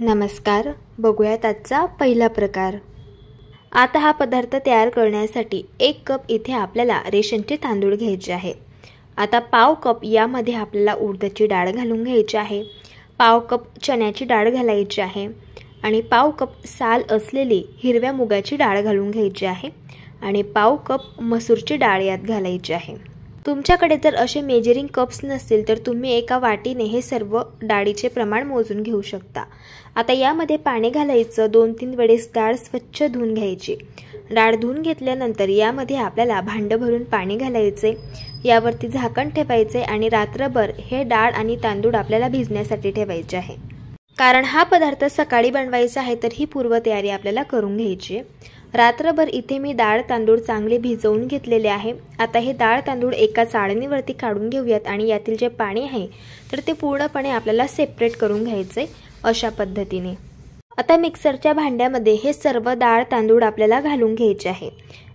नमस्कार, बघूयात आजचा पहिला प्रकार। आता हा पदार्थ तयार करण्यासाठी 1 कप इथे आपल्याला रेशनचे तांदूळ घ्यायचे आहे। आता पाव कप यामध्ये आपल्याला उडदाची डाळ घालून घ्यायची आहे, पाव कप चण्याची डाळ घालायची आहे आणि पाव कप साल असलेली हिरव्या मुगाची डाळ घालून घ्यायची आहे आणि पाव कप मसूरची डाळ यात घालायची आहे। तुमच्याकडे जर असे मेजरिंग कप्स नसतील तर तुम्ही एका वाटीने हे सर्व डाळीचे प्रमाण मोजून घेऊ शकता। आता यामध्ये पाणी घालायचं, 2-3 वेळेस डाळ स्वच्छ धुवून घ्यायची। डाळ धुवून घेतल्यानंतर यामध्ये आपल्याला भांडं भरून पाणी घालायचे, यावरती झाकण ठेवायचे आणि रात्रभर हे डाळ आणि तांदूळ आपल्याला भिजण्यासाठी ठेवायचे आहे। कारण हा पदार्थ सकाळी बनवायचा आहे तर ही पूर्वतयारी आपल्याला करून घ्यायची आहे। रात्रभर इथे मी डाळ तांदूळ चांगले भिजवून घेतलेले आहे। आता हे डाळ तांदूळ एका चाळणीवरती काढून घेऊयात आणि यातील जे पाणी आहे तर ते पूर्णपणे आपल्याला सेपरेट करून घ्यायचे अशा पद्धतीने। आता मिक्सरच्या भांड्यामध्ये हे सर्व डाळ तांदूळ आपल्याला घालून घ्यायचे आहे।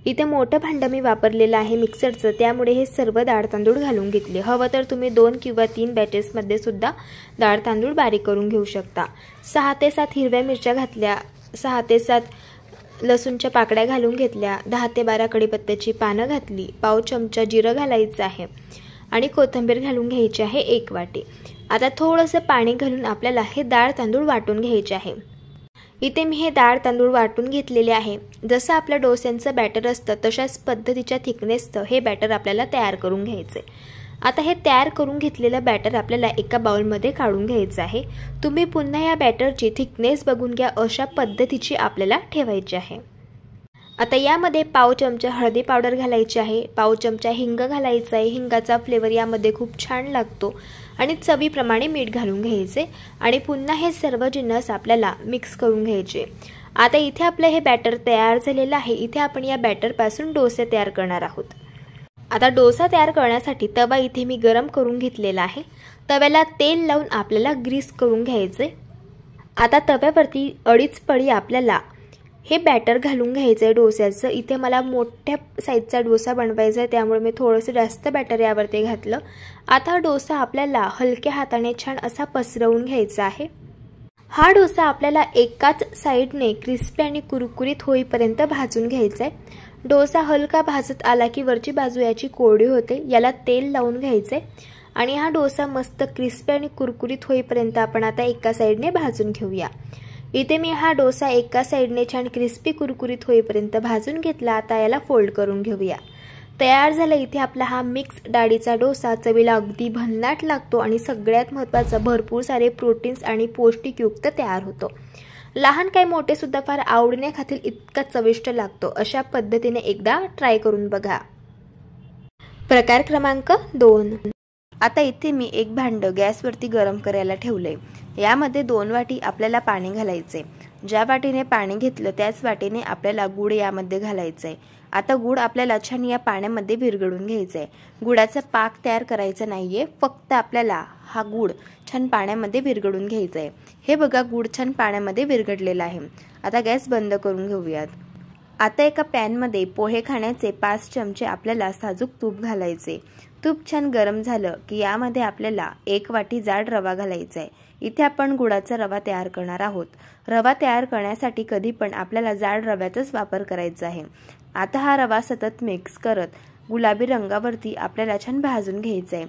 इथे मोठं भांडं मी वापरलेलं आहे मिक्सरचं, त्यामुळे हे सर्व डाळ तांदूळ घालून घेतले। हवं तर तुम्ही 2 किंवा 3 बॅचेसमध्ये सुद्धा डाळ तांदूळ बारीक करून घेऊ शकता। 6 ते 7 हिरव्या मिरच्या घातल्या, 6 ते 7 लसूणच्या पाकळ्या घालून घेतल्या, 10 ते 12 कढीपत्त्याची पानं घातली, पाव चमचा जिरं घालायचं आहे आणि कोथिंबीर घालून घ्यायची आहे 1 वाटी। आता थोडंसं पाणी घालून आपल्याला हे डाळ तांदूळ वाटून घ्यायचे आहे। इथे मी हे डाळ तांदूळ वाटून घेतलेले आहे। जसं आपल्या डोस्यांचं बॅटर असतं तशाच पद्धतीच्या थिकनेसचं हे बॅटर आपल्याला तयार करून घ्यायचे। आता हे तयार करून घेतलेलं बॅटर आपल्याला एका बाउलमध्ये काढून घ्यायचं आहे। तुम्ही पुन्हा या बॅटरची थिकनेस बघून घ्या, अशा पद्धतीची आपल्याला ठेवायची आहे। आता यामध्ये पाव चमचा हळदी पावडर घालायची आहे, पाव चमचा हिंग घालायचा आहे। हिंगाचा फ्लेवर यामध्ये खूप छान लागतो आणि चवीप्रमाणे मीठ घालून घ्यायचे आणि पुन्हा हे सर्व जिन्नस आपल्याला मिक्स करून घ्यायचे। आता इथे आपलं हे बॅटर तयार झालेलं आहे। इथे आपण या बॅटरपासून डोसे तयार करणार आहोत। आता डोसा तयार करण्यासाठी तवा इथे मी गरम करून घेतलेला आहे। तव्याला तेल लावून आपल्याला ग्रीस करून घ्यायचे। आता तव्यावरती 2.5 पळी आपल्याला हे बॅटर घालून घ्यायचं आहे डोस्याचं। इथे मला मोठ्या साईजचा डोसा बनवायचा आहे, त्यामुळे मी थोडंसं जास्त बॅटर यावरती घातलं। आता डोसा आपल्याला हलक्या हाताने छान असा पसरवून घ्यायचा आहे। हा डोसा आपल्याला एकाच साईडने क्रिस्पी आणि कुरकुरीत होईपर्यंत भाजून घ्यायचा आहे। डोसा हलका भाजत आला की वरची बाजू याची कोरडी होते, याला तेल लावून घ्यायचे आणि हा डोसा मस्त क्रिस्पी आणि कुरकुरीत होईपर्यंत आपण आता एका साईडने भाजून घेऊया। इथे मी हा डोसा एका साईडने छान क्रिस्पी कुरकुरीत होईपर्यंत भाजून घेतला। आता याला फोल्ड करून घेऊया। तयार झाला इथे आपला हा मिक्स डाळीचा डोसा। चवीला अगदी भन्नाट लागतो आणि सगळ्यात महत्त्वाचं भरपूर सारे प्रोटीन्स आणि पौष्टिकयुक्त तयार होतो। लहान काय मोठे सुद्धा फार आवडीने खातील इतका चविष्ट लागतो। अशा पद्धतीने एकदा ट्राय करून बघा। प्रकार क्रमांक 2। आता इथे मी एक भांडं गॅसवरती गरम करायला ठेवलंय। यामध्ये 2 वाटी आपल्याला पाणी घालायचे। ज्या वाटीने पाणी घेतलं त्याच वाटीने आपल्याला गूळ यामध्ये घालायचंय। आता गूळ आपल्याला छान या पाण्यामध्ये विरघळून घ्यायचंय। गुळाचा पाक तयार करायचा नाहीये, फक्त आपल्याला हा गूळ छान पाण्यामध्ये विरघळून घ्यायचंय। हे बघा, गूळ छान पाण्यामध्ये विरघळलेला आहे। आता गॅस बंद करून घेऊयात। आता एका पॅनमध्ये पोहे खाण्याचे 5 चमचे आपल्याला साजूक तूप घालायचे। तूप छान गरम झालं की यामध्ये आपल्याला 1 वाटी जाड रवा घालायचा आहे। इथे आपण गुळाचा रवा तयार करणार आहोत। रवा तयार करण्यासाठी कधी पण आपल्याला जाड रव्याचाच वापर करायचा आहे। आता हा रवा सतत मिक्स करत गुलाबी रंगावरती आपल्याला छान भाजून घ्यायचा आहे।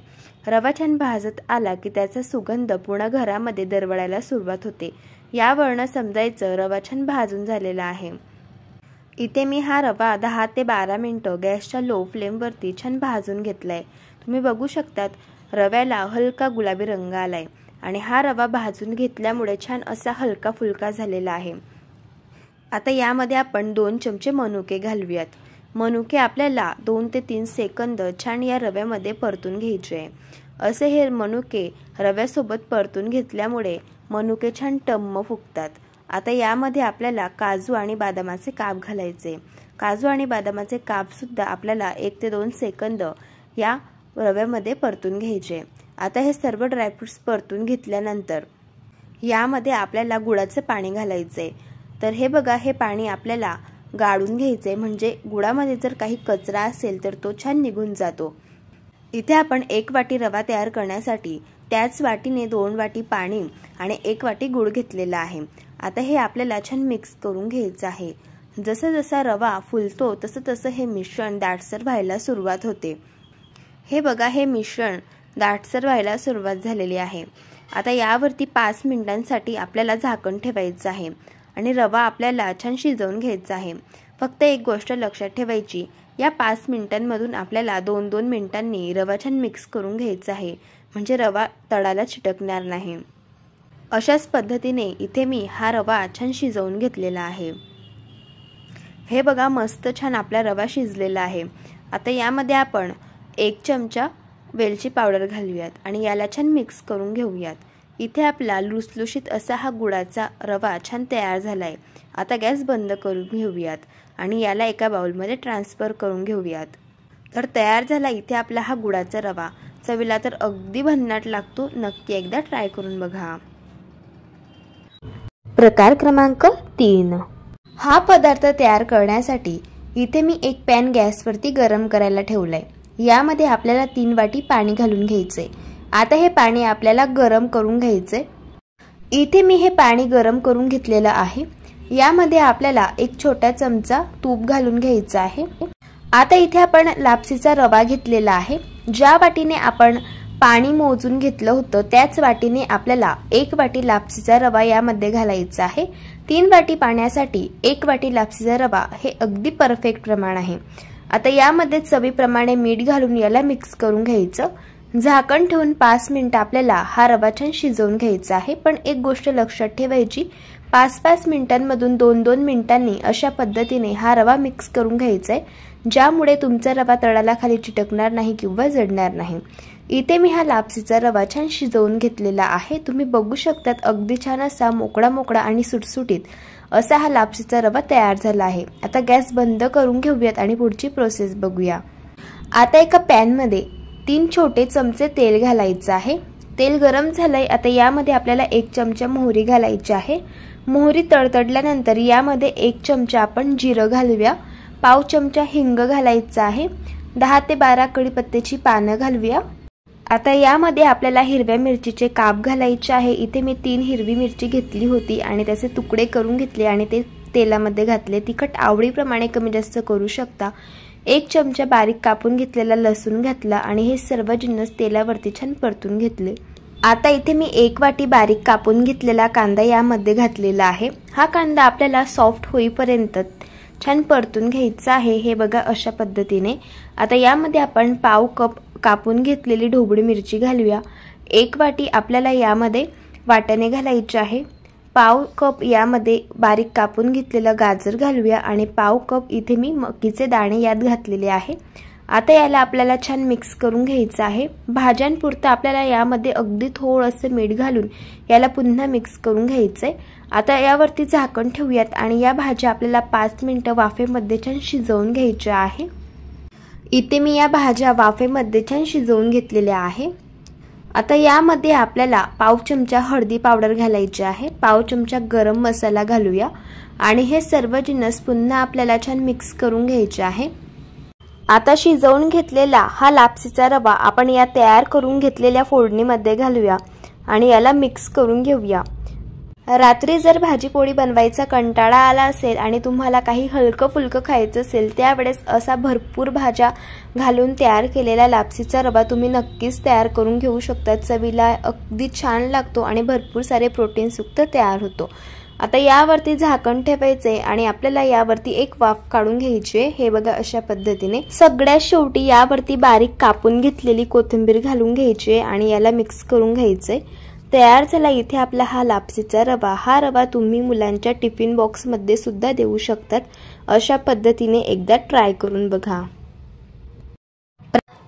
रवा छान भाजत आला की त्याचा सुगंध पूर्ण घरामध्ये दरवळायला सुरुवात होते। यावरून समजायचं रवा छान भाजून झालेला आहे। इथे मी हा रवा 10 ते 12 मिनिटं गॅसच्या लो फ्लेमवरती छान भाजून घेतलाय। तुम्ही बघू शकतात रव्याला हलका गुलाबी रंग आलाय आणि हा रवा भाजून घेतल्यामुळे छान असा हलका फुलका झालेला आहे। आता यामध्ये आपण 2 चमचे मनुके घालूयात। मनुके आपल्याला 2 ते 3 सेकंद छान या रव्यामध्ये परतून घ्यायचे आहे। असे हे मनुके रव्यासोबत परतून घेतल्यामुळे मनुके छान टम्म फुगतात। आता यामध्ये आपल्याला काजू आणि बदामाचे काप घालायचे। काजू आणि बदामाचे काप सुद्धा आपल्याला 1 ते 2 सेकंद या रव्यामध्ये परतून घ्यायचे। आता हे सर्व ड्रायफ्रुट्स परतून घेतल्यानंतर यामध्ये आपल्याला गुळाचं पाणी घालायचे। तर हे बघा, हे पाणी आपल्याला गाळून घ्यायचे, म्हणजे गुळामध्ये जर काही कचरा असेल तर तो छान निघून जातो। इथे आपण 1 वाटी रवा तयार करण्यासाठी त्याच वाटीने 2 वाटी पाणी आणि 1 वाटी गूळ घेतलेला आहे। आता हे आपल्याला छान मिक्स करून घ्यायचं आहे। जसा जसा रवा फुलतो तसं तसं हे मिश्रण दाटसर व्हायला सुरुवात होते। हे बघा, हे मिश्रण दाटसर व्हायला सुरुवात झालेली आहे। आता यावरती 5 मिनिटांसाठी आपल्याला झाकण ठेवायचं आहे आणि रवा आपल्याला छान शिजवून घ्यायचा आहे। फक्त एक गोष्ट लक्षात ठेवायची, या 5 मिनिटांमधून आपल्याला 2-2 मिनिटांनी रवा छान मिक्स करून घ्यायचा आहे, म्हणजे रवा तळाला चिटकणार नाही। अशाच पद्धतीने इथे मी हा रवा छान शिजवून घेतलेला आहे। हे बघा, मस्त छान आपला रवा शिजलेला आहे। आता यामध्ये आपण 1 चमचा वेलची पावडर घालूयात आणि याला छान मिक्स करून घेऊयात। इथे आपला लुसलुशीत असा हा गुळाचा रवा छान तयार झालाय। आता गॅस बंद करून घेऊयात आणि याला एका बाउलमध्ये ट्रान्सफर करून घेऊयात। तर तयार झाला इथे आपला हा गुळाचा रवा। चवीला तर अगदी भन्नाट लागतो, नक्की एकदा ट्राय करून बघा। प्रकार क्रमांक 3। हा पदार्थ तयार करण्यासाठी इथे मी एक पॅन गॅसवरती गरम करायला ठेवलाय। यामध्ये आपल्याला 3 वाटी पाणी घालून घ्यायचे। आता हे पाणी आपल्याला गरम करून घ्यायचे। इथे मी हे पाणी गरम करून घेतलेलं आहे। यामध्ये आपल्याला 1 छोटा चमचा तूप घालून घ्यायचं आहे। आता इथे आपण लापसीचा रवा घेतलेला आहे। ज्या वाटीने आपण पाणी मोजून घेतलं होतं त्याच वाटीने आपल्याला 1 वाटी लापसीचा रवा यामध्ये घालायचा आहे। 3 वाटी पाण्यासाठी 1 वाटी लापसीचा रवा हे अगदी परफेक्ट प्रमाण आहे। आता यामध्ये चवीप्रमाणे मीठ घालून याला मिक्स करून घ्यायचं। झाकण ठेवून 5 मिनिटं आपल्याला हा रवा छान शिजवून घ्यायचा आहे। पण एक गोष्ट लक्षात ठेवायची, 5-5 मिनिटांमधून 2-2 मिनिटांनी अशा पद्धतीने हा रवा मिक्स करून घ्यायचा आहे, ज्यामुळे तुमचा रवा तळाला खाली चिटकणार नाही किंवा जळणार नाही। इथे मी हा लापसीचा रवा छान शिजवून घेतलेला आहे। तुम्ही बघू शकतात, अगदी छान असा मोकळा मोकळा आणि सुटसुटीत असा हा लापसीचा रवा तयार झाला आहे। आता गॅस बंद करून घेऊयात आणि पुढची प्रोसेस बघूया। आता एका पॅन मध्ये 3 छोटे चमचे तेल घालायचं आहे। तेल गरम झालंय। आता यामध्ये आपल्याला 1 चमचा मोहरी घालायची आहे। मोहरी तडतडल्यानंतर यामध्ये 1 चमचा आपण जिरं घालूया। पाव चमचा हिंग घालायचा आहे। 10 ते 12 कढीपत्त्याची पानं घालूया। आता यामध्ये आपल्याला हिरव्या मिरचीचे काप घालायचे आहे। इथे मी 3 हिरवी मिरची घेतली होती आणि त्याचे तुकडे करून घेतले आणि ते तेलामध्ये घातले। तिखट आवडीप्रमाणे कमी जास्त करू शकता। 1 चमचा बारीक कापून घेतलेला लसूण घातला आणि हे सर्व जिन्नस तेलावरती छान परतून घेतले। आता इथे मी 1 वाटी बारीक कापून घेतलेला कांदा यामध्ये घातलेला आहे। हा कांदा आपल्याला सॉफ्ट होईपर्यंत छान परतून घ्यायचा आहे। हे बघा, अशा पद्धतीने। आता यामध्ये आपण पाव कप कापून घेतलेली ढोबळी मिरची घालूया। 1 वाटी आपल्याला यामध्ये वाटाणे घालायचे आहे। पाव कप यामध्ये बारीक कापून घेतलेलं गाजर घालूया आणि पाव कप इथे मी मकीचे दाणे यात घातलेले आहे। आता याला आपल्याला छान मिक्स करून घ्यायचं आहे। भाज्यांपुरतं आपल्याला यामध्ये अगदी थोडंसं मीठ घालून याला पुन्हा मिक्स करून घ्यायचंय। आता यावरती झाकण ठेवूयात आणि या भाज्या आपल्याला 5 मिनिटं वाफेमध्ये छान शिजवून घ्यायच्या आहे। इथे मी या भाज्या वाफेमध्ये छान शिजवून घेतलेल्या आहे। आता यामध्ये आपल्याला पाव चमचा हळदी पावडर घालायची आहे। पाव चमचा गरम मसाला घालूया आणि हे सर्व जिन्नस पुन्हा आपल्याला छान मिक्स करून घ्यायचे आहे। आता शिजवून घेतलेला हा लापसीचा रवा आपण या तयार करून घेतलेल्या फोडणीमध्ये घालूया आणि याला मिक्स करून घेऊया। रात्री जर भाजी पोळी बनवायचा कंटाळा आला असेल आणि तुम्हाला काही हलकं फुलकं खायचं असेल, त्यावेळेस असा भरपूर भाज्या घालून तयार केलेला लापसीचा रवा तुम्ही नक्कीच तयार करून घेऊ शकता। चवीला अगदी छान लागतो आणि भरपूर सारे प्रोटीनयुक्त तयार होतो। आता यावरती झाकण ठेवायचे आणि आपल्याला यावरती एक वाफ काढून घ्यायची। हे बघा, अशा पद्धतीने। सगळ्यात शेवटी यावरती बारीक कापून घेतलेली कोथिंबीर घालून घ्यायची आणि याला मिक्स करून घ्यायचे। तयार झाला इथे आपला हा लापसीचा रवा। हा रवा तुम्ही मुलांच्या टिफिन बॉक्समध्ये सुद्धा देऊ शकतात। अशा पद्धतीने एकदा ट्राय करून बघा।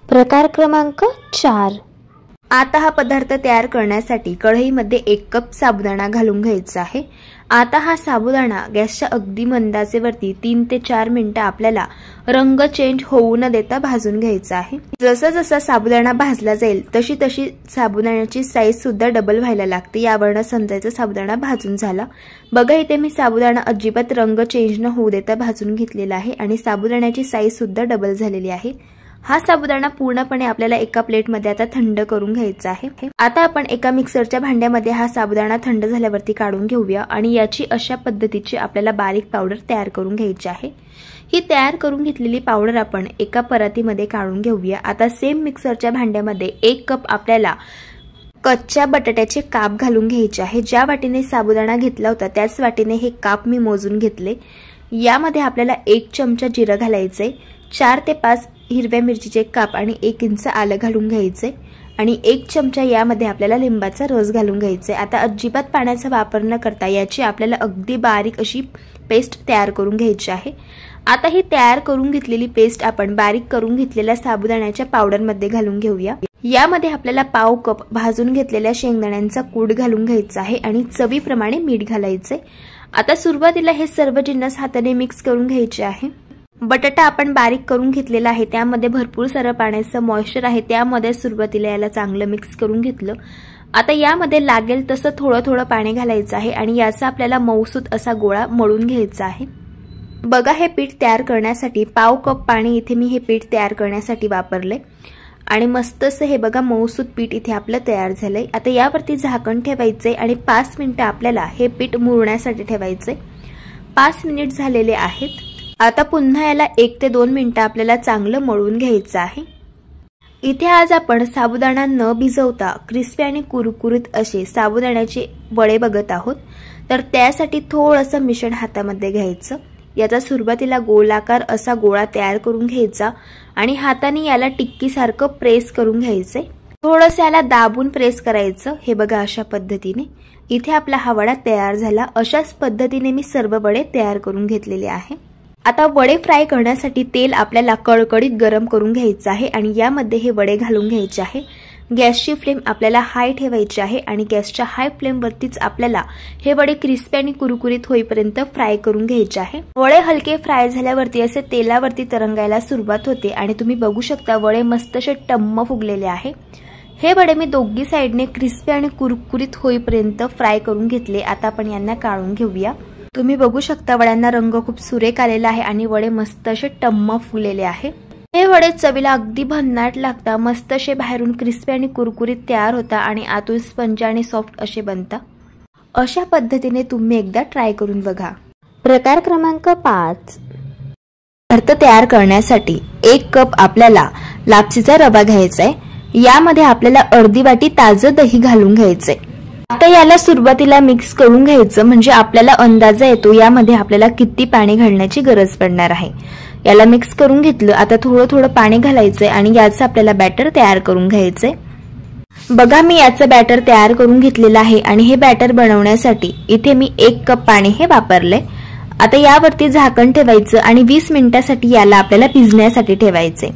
प्रकार क्रमांक 4। आता हा पदार्थ तयार करण्यासाठी कढईमध्ये 1 कप साबुदाणा घालून घ्यायचा आहे। आता हा साबुदाणा गॅसच्या अगदी मंद आचेवरती 3 ते 4 मिनिटं आपल्याला रंग चेंज होऊ न देता भाजून घ्यायचा आहे। जसा जसा साबुदाणा भाजला जाईल तशी तशी साबुदाण्याची साईज सुद्धा डबल व्हायला लागते। यावरून समजायचं साबुदाणा भाजून झाला। बघा, इथे मी साबुदाणा अजिबात रंग चेंज न होऊ देता भाजून घेतलेला आहे आणि साबुदाण्याची साईज सुद्धा डबल झालेली आहे। हा साबुदाणा पूर्णपणे आपल्याला एका प्लेटमध्ये आता थंड करून घ्यायचा आहे। आता आपण एका मिक्सरच्या भांड्यामध्ये हा साबुदाणा थंड झाल्यावरती काढून घेऊया आणि याची अशा पद्धतीची आपल्याला बारीक पावडर तयार करून घ्यायची आहे। ही तयार करून घेतलेली पावडर आपण एका परातीमध्ये काढून घेऊया। आता सेम मिक्सरच्या भांड्यामध्ये 1 कप आपल्याला कच्च्या बटाट्याचे काप घालून घ्यायचे आहे। ज्या वाटीने साबुदाणा घेतला होता त्याच वाटीने हे काप मी मोजून घेतले। यामध्ये आपल्याला 1 चमचा जिरं घालायचे, 4 ते 5 हिरव्या मिरचीचे काप आणि 1 इंच आलं घालून घ्यायचे आणि 1 चमचा यामध्ये आपल्याला लिंबाचा रस घालून घ्यायचे। आता अजिबात पाण्याचा वापर न करता याची आपल्याला अगदी बारीक अशी पेस्ट तयार करून घ्यायची आहे। आता ही तयार करून घेतलेली पेस्ट आपण बारीक करून घेतलेल्या साबुदाण्याच्या पावडरमध्ये घालून घेऊया। यामध्ये आपल्याला पाव कप भाजून घेतलेल्या शेंगदाण्यांचा कूट घालून घ्यायचा आहे आणि चवीप्रमाणे मीठ घालायचे। आता सुरुवातीला हे सर्व जिन्नस हाताने मिक्स करून घ्यायचे आहे। बटाटा आपण बारीक करून घेतलेला आहे, त्यामध्ये भरपूर सारं पाण्याचं मॉइश्चर आहे, त्यामध्ये सुरुवातीला याला चांगलं मिक्स करून घेतलं। आता यामध्ये लागेल तसं थोडं थोडं पाणी घालायचं आहे आणि याचा आपल्याला मऊसूत असा गोळा मळून घ्यायचा आहे। बघा, हे पीठ तयार करण्यासाठी पाव कप पाणी इथे मी हे पीठ तयार करण्यासाठी वापरले आणि मस्त असं हे बघा मऊसूत पीठ इथे आपलं तयार झालंय। आता यावरती झाकण ठेवायचे आणि 5 मिनिटं आपल्याला हे पीठ मुरण्यासाठी ठेवायचे। 5 मिनिट झालेले आहेत। आता पुन्हा याला 1 ते 2 मिनिटं आपल्याला चांगलं मळून घ्यायचं आहे। इथे आज आपण साबुदाणा न भिजवता क्रिस्पी आणि कुरकुरीत असे साबुदाण्याचे वडे बघत आहोत। तर त्यासाठी थोडंसं मिश्रण हातामध्ये घ्यायचं, याचा सुरुवातीला गोलाकार असा गोळा तयार करून घ्यायचा आणि हाताने याला टिक्कीसारखं प्रेस करून घ्यायचे। थोडंसं याला दाबून प्रेस करायचं। हे बघा, अशा पद्धतीने इथे आपला हा वडा तयार झाला। अशाच पद्धतीने मी सर्व वडे तयार करून घेतलेले आहे। आता वडे फ्राय करण्यासाठी तेल आपल्याला कडकडीत गरम करून घ्यायचं आहे आणि यामध्ये हे वडे घालून घ्यायचे आहे। गॅसची फ्लेम आपल्याला हाय ठेवायची आहे आणि गॅसच्या हाय फ्लेम वरतीच आपल्याला हे वडे क्रिस्पी आणि कुरकुरीत होईपर्यंत फ्राय करून घ्यायचे आहे। वडे हलके फ्राय झाल्यावरती असे तेलावरती तरंगायला सुरुवात होते आणि तुम्ही बघू शकता वडे मस्त असे टम्म फुगलेले आहे। हे वडे मी दोघी साइडने क्रिस्पी आणि कुरकुरीत होईपर्यंत फ्राय करून घेतले। आता आपण यांना काढून घेऊया। तुम्ही बघू शकता वड्यांना रंग खूप सुरेख आलेला आहे आणि वडे मस्त असे टम्म फुगलेले आहे। हे वडे चवीला अगदी भन्नाट लागतात, मस्त असे बाहेरून क्रिस्पी आणि कुरकुरीत तयार होता आणि आतून स्पंज आणि सॉफ्ट असे बनतात। अशा पद्धतीने तुम्ही एकदा ट्राय करून बघा। प्रकार क्रमांक 5, पदार्थ तयार करण्यासाठी 1 कप आपल्याला लापसीचा रवा घ्यायचा आहे। यामध्ये आपल्याला अर्धी वाटी ताजं दही घालून घ्यायचंय। आता याला सुरुवातीला मिक्स करून घ्यायचं, म्हणजे आपल्याला अंदाजा येतो यामध्ये आपल्याला किती पाणी घालण्याची गरज पडणार आहे। याला मिक्स करून घेतलं। आता थोडं थोडं पाणी घालायचंय आणि याचं आपल्याला बॅटर तयार करून घ्यायचंय। बघा, मी याचं बॅटर तयार करून घेतलेलं आहे आणि हे बॅटर बनवण्यासाठी इथे मी 1 कप पाणी हे वापरलंय। आता यावरती झाकण ठेवायचं आणि 20 मिनिटांसाठी याला आपल्याला भिजण्यासाठी ठेवायचंय।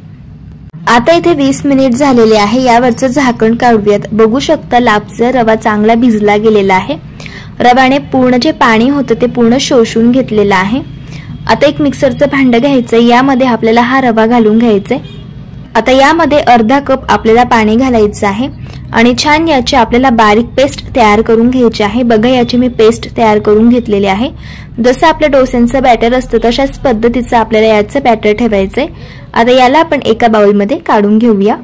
आता इथे 20 मिनिट झालेले आहे। यावरचं झाकण काढूयात। बघू शकता लापसीचा रवा चांगला भिजला गेलेला आहे। रव्याने पूर्ण जे पाणी होतं ते पूर्ण शोषून घेतलेलं आहे। आता एक मिक्सरचं भांडं घ्यायचं, यामध्ये आपल्याला हा रवा घालून घ्यायचा। आता यामध्ये अर्धा कप आपल्याला पाणी घालायचं आहे आणि छान याची आपल्याला बारीक पेस्ट तयार करून घ्यायची आहे। बघा, याची मी पेस्ट तयार करून घेतलेली आहे। जसं आपल्या डोस्यांचं बॅटर असतं तशाच पद्धतीचं आपल्याला याचं बॅटर ठेवायचंय। आता याला आपण एका बाउलमध्ये काढून घेऊया।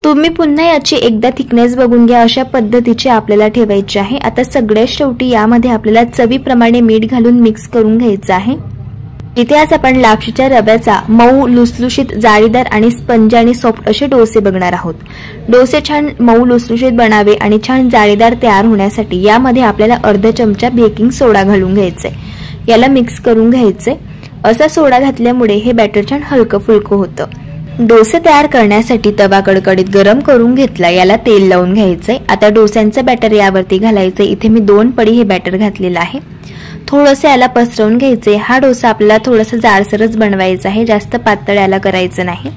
तुम्ही पुन्हा याची एकदा थिकनेस बघून घ्या, अशा पद्धतीची आपल्याला ठेवायची आहे। आता सगळ्यात शेवटी यामध्ये आपल्याला चवीप्रमाणे मीठ घालून मिक्स करून घ्यायचं आहे। इथे आज आपण लापशीच्या रव्याचा मऊ लुसलुशीत जाळीदार आणि स्पंज आणि सॉफ्ट असे डोसे बघणार आहोत। डोसे छान मऊ लुसलुशीत बनावे आणि छान जाळीदार तयार होण्यासाठी यामध्ये आपल्याला अर्धा चमचा बेकिंग सोडा घालून घ्यायचे। याला मिक्स करून घ्यायचे। असा सोडा घातल्यामुळे हे बॅटर छान हलकं फुलकं होतं। डोसे तयार करण्यासाठी तवा कडकडीत गरम करून घेतला, याला तेल लावून घ्यायचंय। आता डोस्यांचं बॅटर यावरती घालायचं। इथे मी 2 पडी हे बॅटर घातलेलं आहे। थोडंसं याला पसरवून घ्यायचे। हा डोसा आपल्याला थोडासा जाडसरच बनवायचा आहे, जास्त पातळ याला करायचं नाही।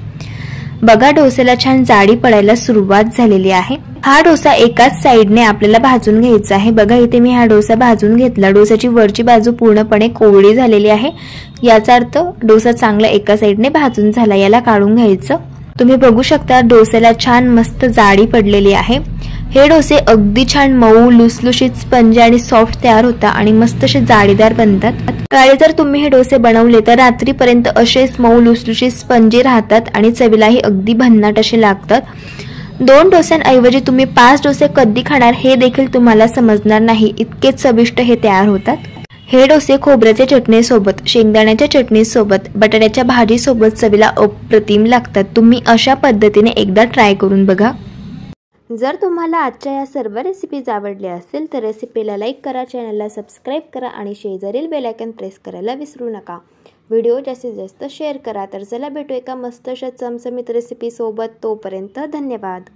बघा, डोस्याला छान जाडी पडायला सुरुवात झालेली आहे। हा डोसा एकाच साइडने आपल्याला भाजून घ्यायचा आहे। बघा, इथे मी हा डोसा भाजून घेतला। डोस्याची वरची बाजू पूर्णपणे कोवळी झालेली आहे, याचा अर्थ डोसा चांगला एका साइडने भाजून झाला। याला काढून घ्यायचं। तुम्ही बघू शकता डोस्याला छान मस्त जाडी पडलेली आहे। हे डोसे अगदी छान मऊ लुसलुशीत स्पंजी आणि सॉफ्ट तयार होतात आणि मस्त असे जाळीदार बनतात। आणि जर तुम्ही हे डोसे बनवले तर रात्रीपर्यंत असेच मऊ लुसलुशीत स्पंजी राहतात आणि चवीलाही अगदी भन्नाट असे लागतात। 2 डोस्यांऐवजी तुम्ही 5 डोसे कधी खाणार हे देखील तुम्हाला समजणार नाही, इतके चविष्ट हे तयार होतात। हे डोसे खोबऱ्याच्या चटणीसोबत, शेंगदाण्याच्या चटणीसोबत, बटाट्याच्या भाजीसोबत चवीला अप्रतिम लागतात। तुम्ही अशा पद्धतीने एकदा ट्राय करून बघा। जर तुम्हाला आजच्या या सर्व रेसिपीज आवडल्या असेल तर रेसिपीला लाईक करा, चॅनलला सबस्क्राईब करा आणि शेजारील बेल आयकॉन प्रेस करायला विसरू नका। व्हिडिओ जास्तीत जास्त शेअर करा। तर चला भेटू एका मस्त अशा चमचमीत रेसिपी सोबत। तोपर्यंत धन्यवाद।